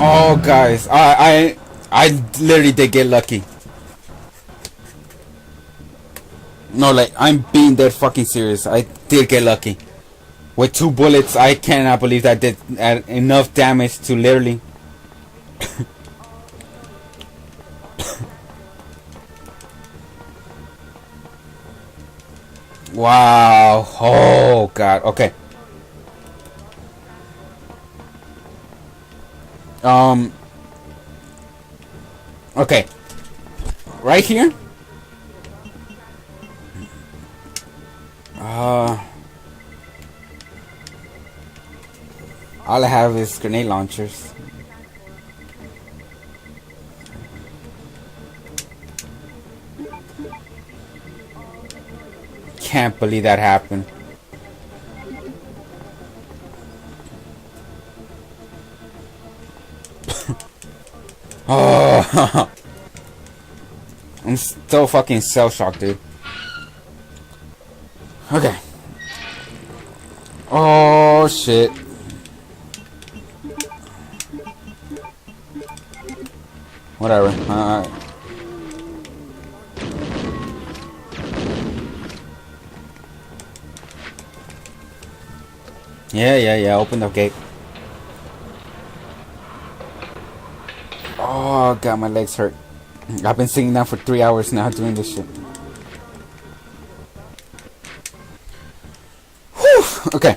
Oh, guys, I literally did get lucky. No, like, I'm being dead fucking serious. I did get lucky. With 2 bullets, I cannot believe that did enough damage to literally... Wow. Oh, God. Okay. Okay. Right here? All I have is grenade launchers. Can't believe that happened. Oh, I'm so fucking shell-shocked, dude. Okay. Oh shit. Whatever. Yeah. Open the gate. Oh god, my legs hurt. I've been sitting down for 3 hours now doing this shit. Whew. Okay.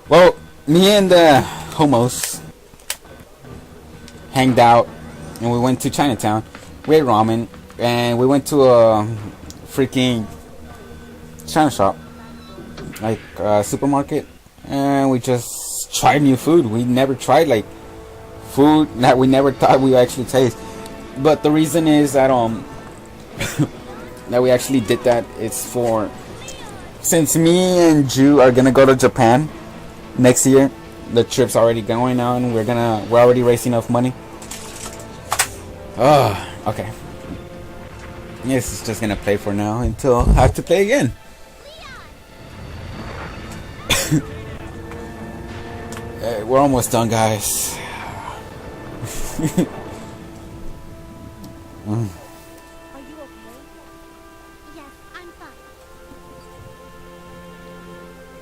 Well, me and the homos hanged out and we went to Chinatown. We ate ramen and we went to a freaking China shop, like a supermarket, and we just tried new food. We never tried like food that we never thought we actually taste. But the reason is that that we actually did that is for, since me and Ju are gonna go to Japan next year, the trip's already going on. We're already raising enough money. Oh, okay. Yes, it's just gonna play for now until I have to play again. Hey, we're almost done, guys. Are you okay? Yes, I'm fine.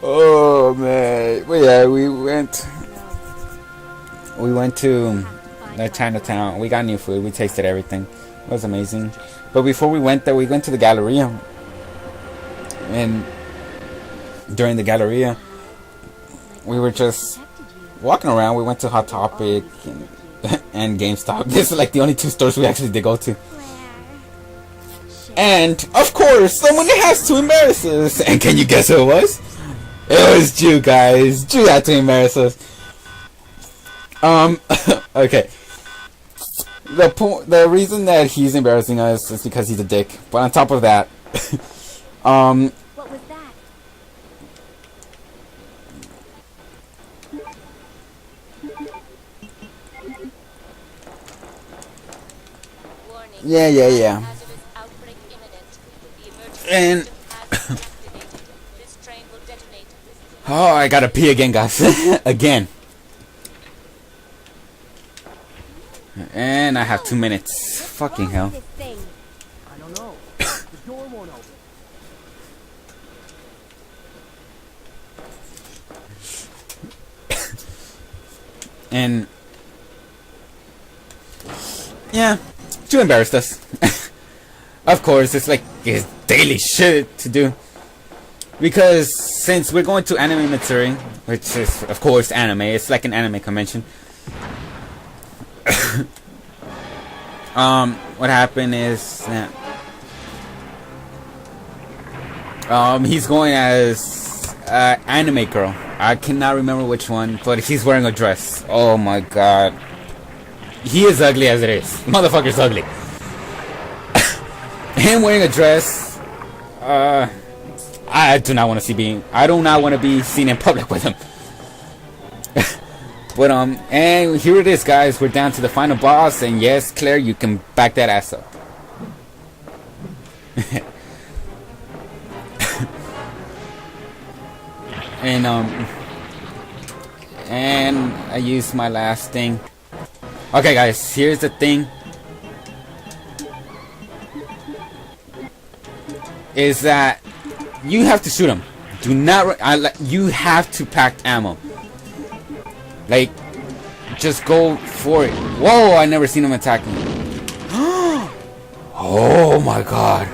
Oh man, but yeah, we went to Chinatown. We got new food. We tasted everything. It was amazing. But before we went there, we went to the Galleria, and during the Galleria, we were just walking around. We went to Hot Topic and GameStop. This is like the only 2 stores we actually did go to. And of course, someone has to embarrass us. And can you guess who it was? It was Ju, guys. Ju had to embarrass us. Okay. The reason that he's embarrassing us is because he's a dick. But on top of that, What was that? yeah. And oh, I gotta pee again, guys. Again. And I have 2 minutes. Fucking hell. I don't know. The door won't open. And yeah, Ju embarrassed us. Of course, it's like his daily shit to do. Because since we're going to Anime Matsuri, which is of course anime, it's like an anime convention. What happened is he's going as anime girl. I cannot remember which one, but he's wearing a dress. Oh my god. He is ugly as it is. Motherfucker's ugly. Him wearing a dress, I do not want to be seen in public with him. But and here it is, guys. We're down to the final boss, and yes, Claire, you can back that ass up. And I used my last thing. Okay, guys, here's the thing. Is that you have to shoot him. Do not. You have to pack ammo. Like, just go for it. Whoa! I never seen him attack me. Oh my god.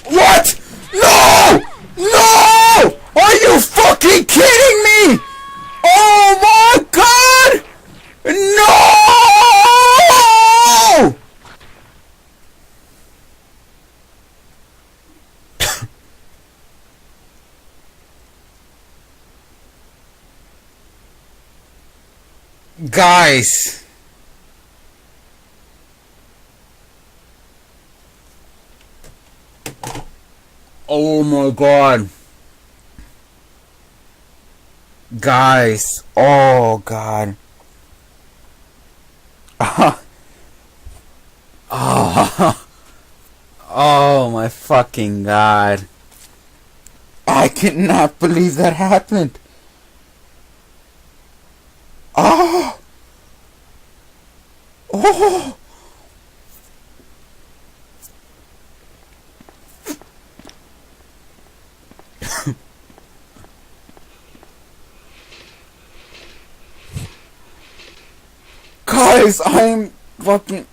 What? No! No! Are you fucking kidding me? Oh my god! No! Guys. Oh my god. Guys. Oh god. Oh. Oh my fucking god. I cannot believe that happened. Oh. Oh. Guys, I'm fucking.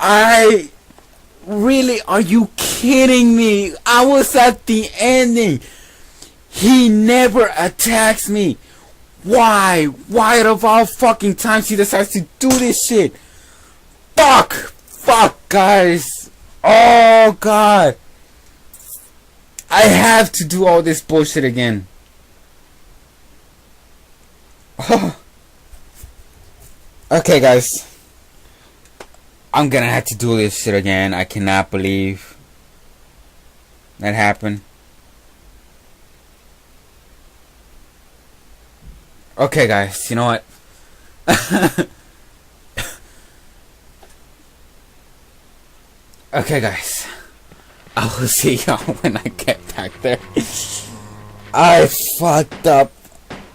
I really, are you kidding me? I was at the ending. He never attacks me. Why? Why out of all fucking times he decides to do this shit? Fuck! Fuck, guys. Oh god. I have to do all this bullshit again. Okay, guys. I'm gonna have to do this shit again. I cannot believe that happened. Okay, guys. You know what? Okay, guys. I will see y'all when I get back there. I fucked up.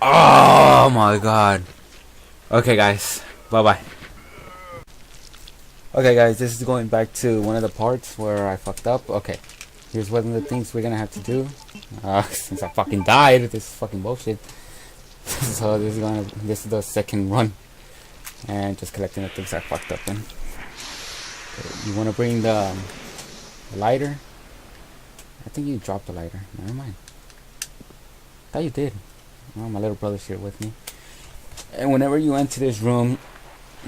Oh my god. Okay, guys. Bye-bye. Okay, guys, this is going back to one of the parts where I fucked up. Okay, here's one of the things we're gonna have to do. Since I fucking died, this is fucking bullshit. So this is the second run, and just collecting the things I fucked up in. Okay, you want to bring the lighter? I think you dropped the lighter. Never mind. Thought you did. Oh, my little brother's here with me. And whenever you enter this room,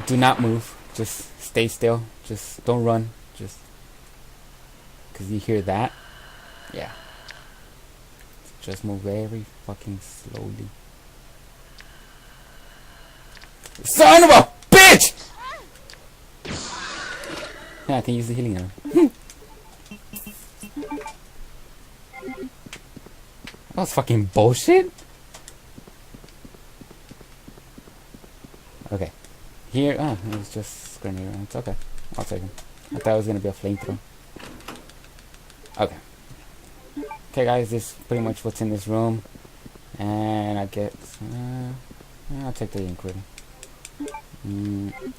do not move. Just stay still. Just don't run. Just because you hear that. Yeah. Just move very fucking slowly. Son of a bitch! Yeah, I can use the healing arrow. That was fucking bullshit. Okay. Here, it was just grenade rounds. Okay. I'll take them. I thought it was gonna be a flamethrower. Okay. Okay, guys, this is pretty much what's in this room. And I get... I'll take the inquiry.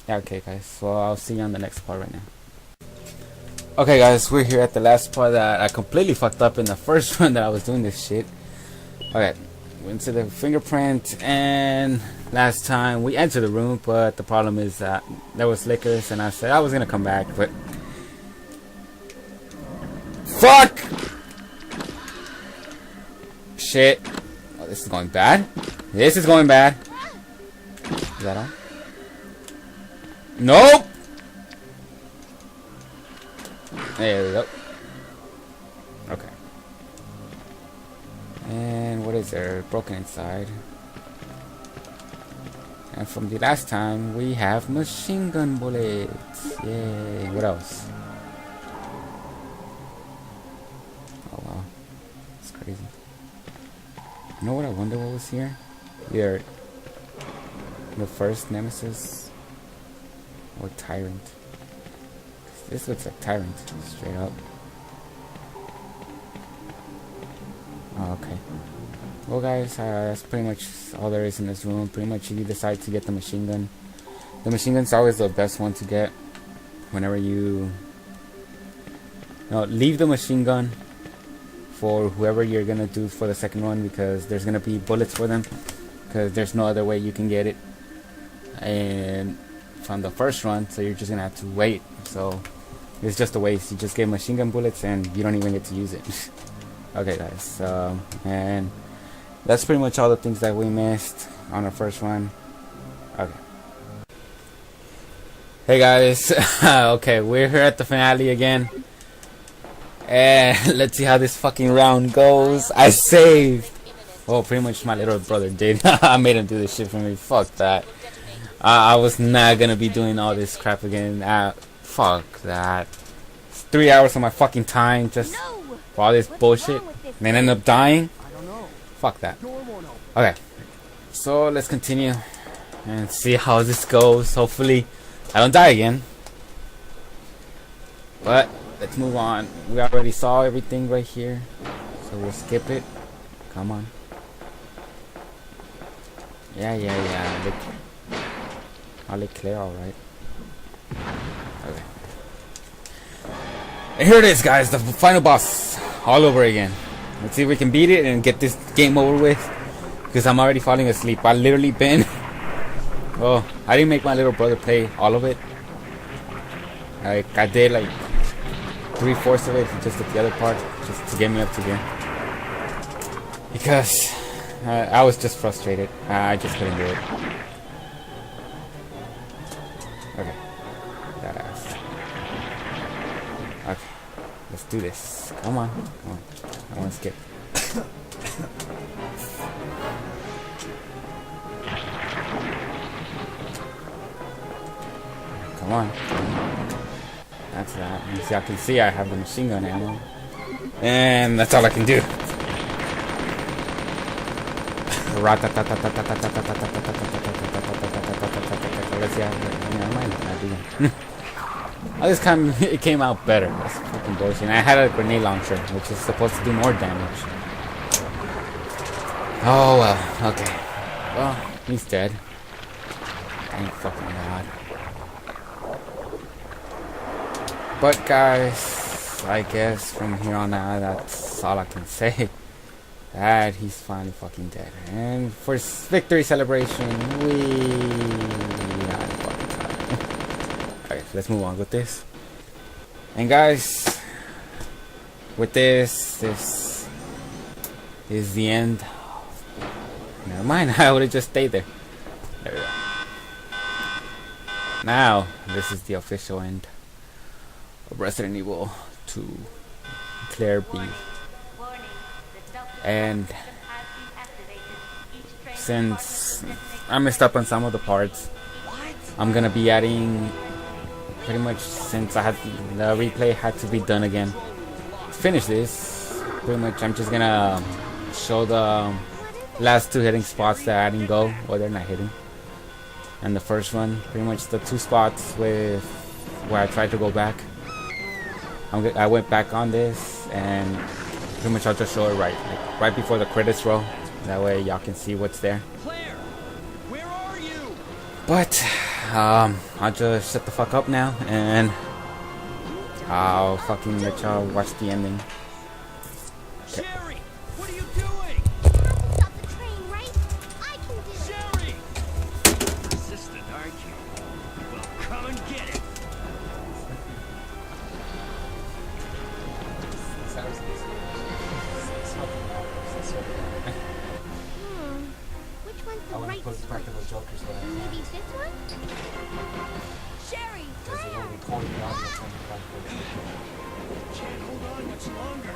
Yeah, okay, guys. So I'll see you on the next part right now. Okay, guys, we're here at the last part that I completely fucked up in the first run that I was doing this shit. Okay. Went to the fingerprint, and last time we entered the room, but the problem is that there was liquors, and I said I was gonna come back, but fuck! Shit. Oh, this is going bad. This is going bad. Is that on? Nope! There we go. Okay. And what is there? Broken inside. And from the last time, we have machine gun bullets. Yay. What else? Oh wow. It's crazy. You know what I wonder what was here? Either the first nemesis or tyrant. This looks like Tyrant, straight up. Oh, okay. Well, guys, that's pretty much all there is in this room. Pretty much, if you decide to get the machine gun, the machine gun's always the best one to get. Whenever you leave the machine gun for whoever you're gonna do for the second one, because there's gonna be bullets for them, because there's no other way you can get it and from the first run, so you're just gonna have to wait. So it's just a waste. You just get machine gun bullets and you don't even get to use it. Okay, guys, and that's pretty much all the things that we missed on our first one. Okay. Hey guys, okay, we're here at the finale again. And let's see how this fucking round goes. I saved. Well, pretty much my little brother did. I made him do this shit for me. Fuck that. I was not gonna be doing all this crap again. Fuck that. It's 3 hours of my fucking time just for all this bullshit. And then end up dying. Fuck that. Okay. So let's continue and see how this goes. Hopefully I don't die again. But let's move on. We already saw everything right here, so we'll skip it. Come on. Yeah. I'll let Claire, alright. Okay. And here it is, guys. The final boss. All over again. Let's see if we can beat it and get this game over with. Because I'm already falling asleep. I literally been... Oh, I didn't make my little brother play all of it. I did like 3/4 of it, just at the other part, just to get me up to here. Because I was just frustrated. I just couldn't do it. Okay. That ass. Okay. Let's do this. Come on. I want to skip. Come on. That's that. As y'all can see, I have the machine gun ammo. And that's all I can do. This time it came out better. That's fucking bullshit. And I had a grenade launcher, which is supposed to do more damage. Oh well, okay. Well, he's dead. Thank fucking God. But guys, I guess from here on out, that's all I can say. That he's finally fucking dead. And for victory celebration, Alright, let's move on with this. And guys, with this is the end. Never mind, I would have just stayed there. There we go. Now, this is the official end of Resident Evil 2 Clare B. And since I messed up on some of the parts, I'm gonna be adding pretty much, since I had the replay had to be done again. To finish this, pretty much I'm just gonna show the last two hitting spots that I didn't go, well, they're not hitting. And the first one, pretty much the two spots with where I tried to go back. I went back on this, and pretty much I'll just show it right before the credits roll. That way y'all can see what's there. Claire, where are you? But I'll just shut the fuck up now, and I'll fucking let y'all watch the ending. Okay. Sherry, what are you doing? Stop the train, right? I can do it. Sherry! Persistent, aren't you? Well, come and get it. Which one's the right switch? Maybe this one? Sherry, Can't hold on much longer.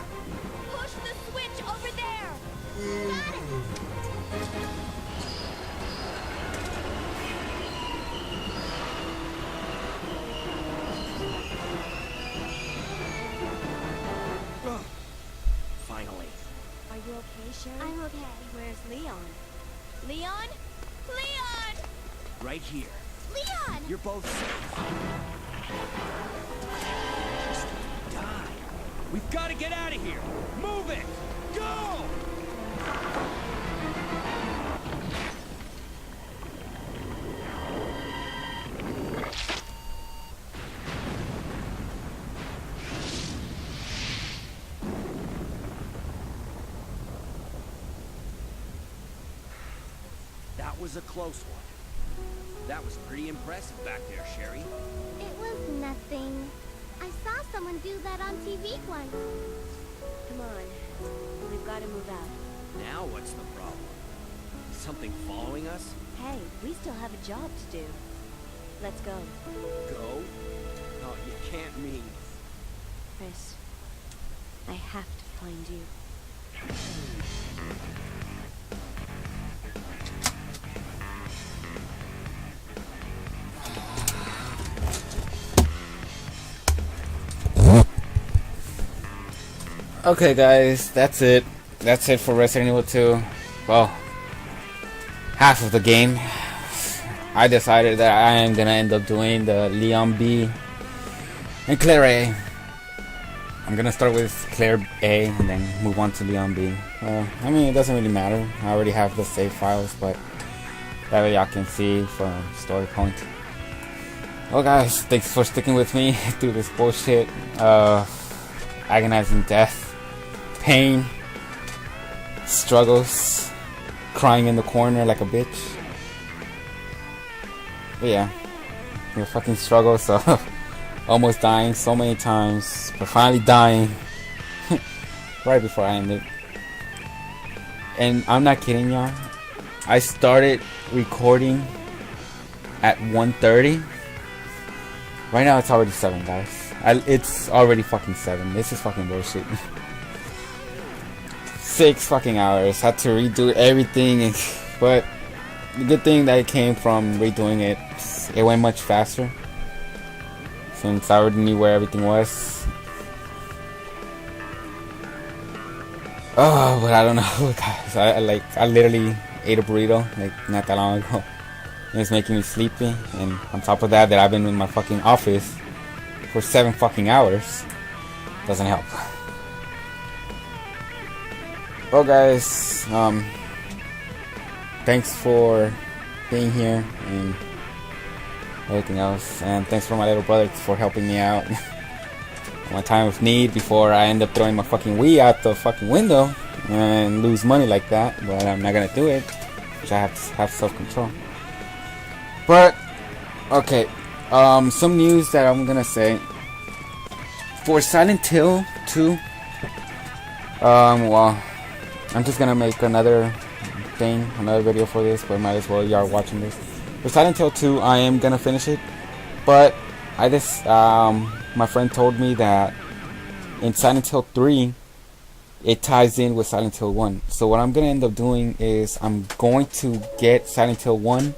push the switch over there. Got it. Finally. Are you okay, Sherry? I'm okay. Where's Leon? Leon? Leon! Right here. Leon! You're both safe. We've got to get out of here. Move it. Go! That was a close one. That was pretty impressive back there, Sherry. It was nothing. I saw someone do that on TV once. Come on. We've got to move out. Now what's the problem? Is something following us? Hey, we still have a job to do. Let's go. Go? Oh, you can't mean. Chris, I have to find you. Okay, guys, that's it. That's it for Resident Evil 2. Well, half of the game. I decided that I am gonna end up doing the Leon B and Claire A. I'm gonna start with Claire A and then move on to Leon B. I mean, it doesn't really matter. I already have the save files, but that way y'all can see from story point. Well, guys, thanks for sticking with me through this bullshit. Agonizing death, pain, struggles, crying in the corner like a bitch. But yeah, the fucking struggle, so almost dying so many times, but finally dying right before I ended. And I'm not kidding y'all, I started recording at 1:30. Right now it's already 7, guys. It's already fucking 7. This is fucking bullshit. 6 fucking hours. Had to redo everything, but the good thing that it came from redoing it, it went much faster since I already knew where everything was. Oh, but I don't know, guys. I literally ate a burrito like not that long ago. It's making me sleepy, and on top of that, I've been in my fucking office for 7 fucking hours. Doesn't help. Well, guys, thanks for being here and everything else, and thanks for my little brother for helping me out in my time of need before I end up throwing my fucking Wii out the fucking window and lose money like that. But I'm not gonna do it, which I have to have self-control. But okay, some news that I'm gonna say for Silent Hill 2. Well, I'm just gonna make another video for this, but might as well y'all watching this. For Silent Hill 2, I am gonna finish it, but I just my friend told me that in Silent Hill 3 it ties in with Silent Hill 1. So what I'm gonna end up doing is I'm going to get Silent Hill 1.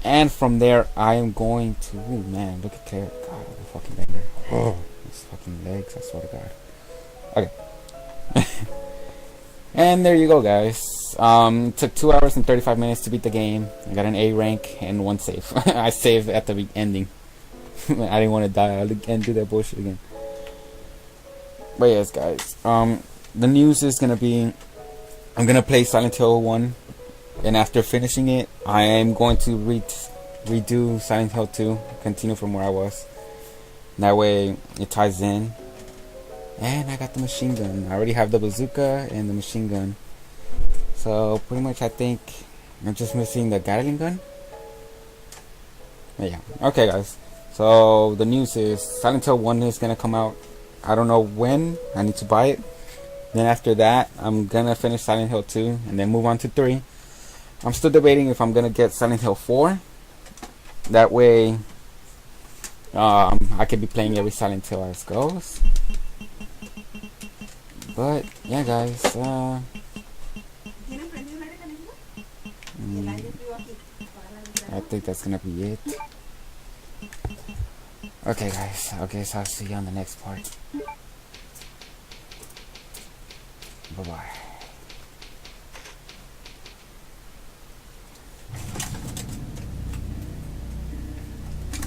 And from there, I am going to... Oh, man, look at Claire. God, the fucking banger. Oh, these fucking legs, I swear to God. Okay. And there you go, guys. It took 2 hours and 35 minutes to beat the game. I got an A rank and 1 save. I saved at the ending. I didn't want to die and do that bullshit again. But yes, guys. The news is going to be... I'm going to play Silent Hill 1. And after finishing it, I am going to redo Silent Hill 2, continue from where I was. That way it ties in. And I got the machine gun. I already have the bazooka and the machine gun. So pretty much I think I'm just missing the Gatling gun. But yeah. Okay, guys. So the news is Silent Hill 1 is going to come out. I don't know when. I need to buy it. Then after that, I'm going to finish Silent Hill 2 and then move on to 3. I'm still debating if I'm gonna get Silent Hill 4. That way, I could be playing every Silent Hill as goes. But yeah, guys. I think that's gonna be it. Okay, guys. Okay, so I'll see you on the next part. Bye bye.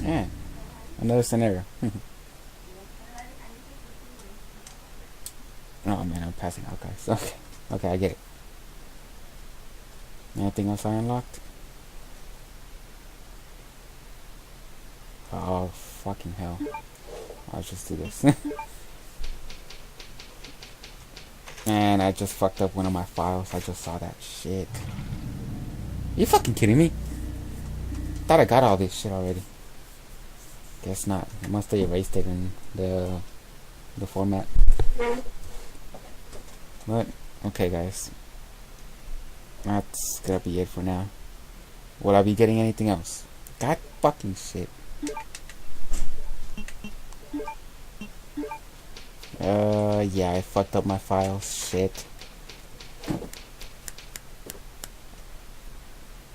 Yeah, another scenario. Oh man, I'm passing out, guys. Okay. Okay, I get it. Anything else I unlocked? Oh, fucking hell. I'll just do this. And I just fucked up one of my files. I just saw that shit. You fucking kidding me? Thought I got all this shit already. Guess not. I must have erased it in the format. But okay, guys. That's gonna be it for now. Will I be getting anything else? God fucking shit. Yeah, I fucked up my files. Shit.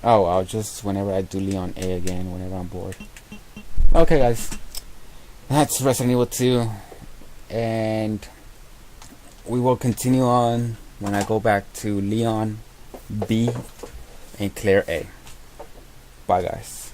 Oh, I'll just whenever I do Leon A again, whenever I'm bored. Okay, guys. That's Resident Evil 2. And we will continue on when I go back to Leon B and Claire A. Bye, guys.